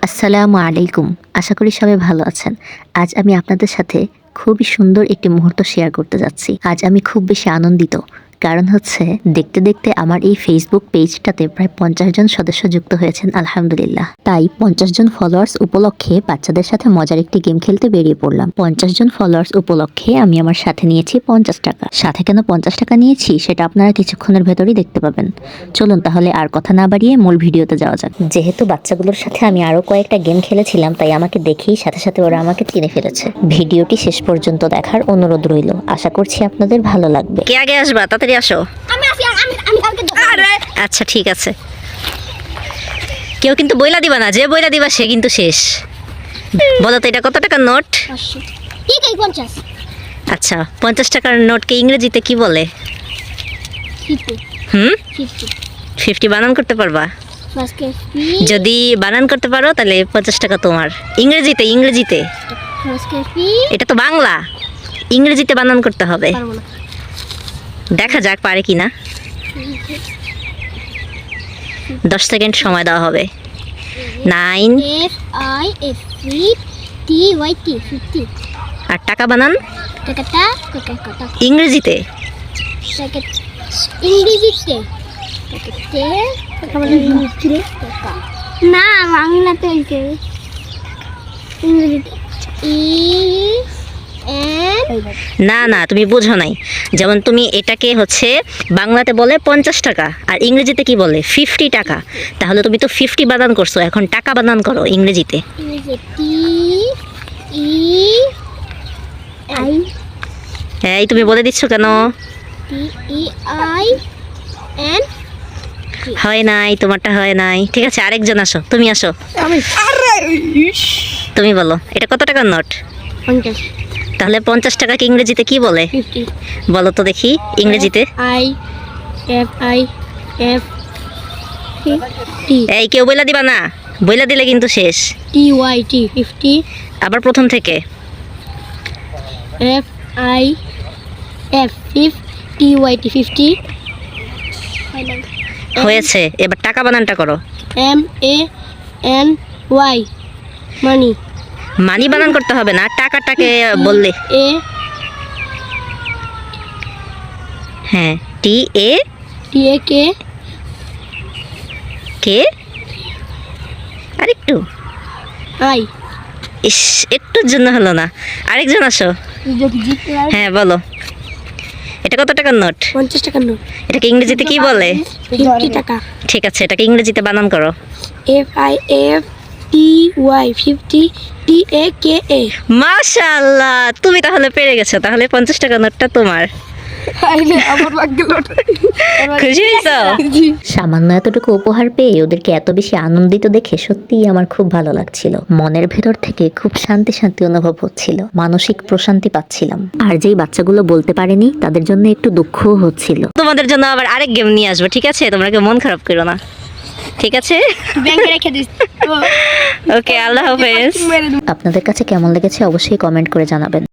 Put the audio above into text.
আসসালামু আলাইকুম। আশা করি সবাই ভালো আছেন। আজ আমি আপনাদের সাথে খুবই সুন্দর একটি মুহূর্ত শেয়ার করতে যাচ্ছি। আজ আমি খুব বেশি আনন্দিত, কারণ হচ্ছে দেখতে দেখতে আমার এই ফেসবুক পেজটাতে প্রায় 50 জন সদস্য যুক্ত হয়েছেন আলহামদুলিল্লাহ। তাই 50 জন ফলোয়ার্স উপলক্ষে বাচ্চাদের সাথে মজার একটি গেম খেলতে বেরিয়ে পড়লাম। 50 জন ফলোয়ার্স উপলক্ষে আমি আমার সাথে নিয়েছি 50 টাকা। সাথে কেন 50 টাকা নিয়েছি সেটা আপনারা কিছুক্ষণের ভেতরেই দেখতে পাবেন। চলুন তাহলে আর কথা না বাড়িয়ে মূল ভিডিওতে যাওয়া যাক। যেহেতু বাচ্চাগুলোর সাথে আমি আরো কয়েকটা গেম খেলেছিলাম, তাই আমাকে দেখেই সাথে সাথে ওরা আমাকে চিনে ফেলেছে। ভিডিওটি শেষ পর্যন্ত দেখার অনুরোধ রইল। আশা করছি আপনাদের ভালো লাগবে। কে আগে আসবা? তাড়াতাড়ি আসো। আমি কালকে আচ্ছা ঠিক আছে। কেউ কিন্তু বইলা দিবা না, যে বইলা দিবা সে কিন্তু শেষ। বলো তো এটা কত টাকার নোট? আচ্ছা, 50 টাকার নোটকে ইংরেজিতে কি বলে? 50 বানান করতে পারবা? যদি বানান করতে পারো তাহলে 50 টাকা তোমার। ইংরেজিতে ইংরেজিতে এটা তো বাংলা, ইংরেজিতে বানান করতে হবে। দেখা যাক পারে কিনা। 10 সেকেন্ড সময় দেওয়া হবে। 9 আর টাকা বানান ইংরেজিতে। না বাংলাতে ইংরেজিতে না না, তুমি বুঝো নাই। যেমন তুমি এটাকে হচ্ছে বাংলাতে বলে 50 টাকা, আর ইংরেজিতে কি বলে 50 টাকা। তাহলে তুমি তো 50 বানান করছো, এখন টাকা বানান করো ইংরেজিতে। এই তুমি বলে দিচ্ছ কেন? হয় নাই, তোমারটা হয় নাই। ঠিক আছে, আরেকজন আসো, তুমি আসো। তুমি বলো এটা কত টাকার নোট? 50। তাহলে 50 টাকাকে ইংরেজিতে কি বলে? 50। বলো তো দেখি ইংরেজিতে। এই কেউ বইলা দিবা না, বইলা দিলে কিন্তু শেষ। 50। আবার প্রথম থেকে। FIF 50 হয়েছে, এবার টাকা বানানটা করো। MANY মানি। মানি বানান করতে হবে না, টাকাটাকে বললে। হ্যাঁ, TAK কে আরেকটু ইস, একটুর জন্য হলো না। আরেকজন আসো। হ্যাঁ বলো এটা কত টাকার নোট? 50 টাকার নোট। এটাকে ইংরেজিতে কি বলে? 50 টাকা। ঠিক আছে, এটাকে ইংরেজিতে বানান করো। FIF 50 TAKA। মাশাআল্লাহ, তুমি তাহলে পেরে গেছো। তাহলে 50 টাকার নোটটা তোমার। খুশি হয়েছো? সামান্য এতটুকু উপহার পেয়ে ওদেরকে এত বেশি আনন্দিত দেখে সত্যিই আমার খুব ভালো লাগছিল। মনের ভেতর থেকে খুব শান্তি শান্তি অনুভব হচ্ছিল, মানসিক প্রশান্তি পাচ্ছিলাম। আর যেই বাচ্চাগুলো বলতে পারেনি তাদের জন্য একটু দুঃখও হচ্ছিল। তোমাদের জন্য আবার আরেক গেম নিয়ে আসবো, ঠিক আছে? তোমরা কেউ মন খারাপ করো না, ঠিক আছে? ব্যাংকে রেখে দিস। ওকে, আল্লাহ হাফেজ। আপনাদের কাছে কেমন লেগেছে অবশ্যই কমেন্ট করে জানাবেন।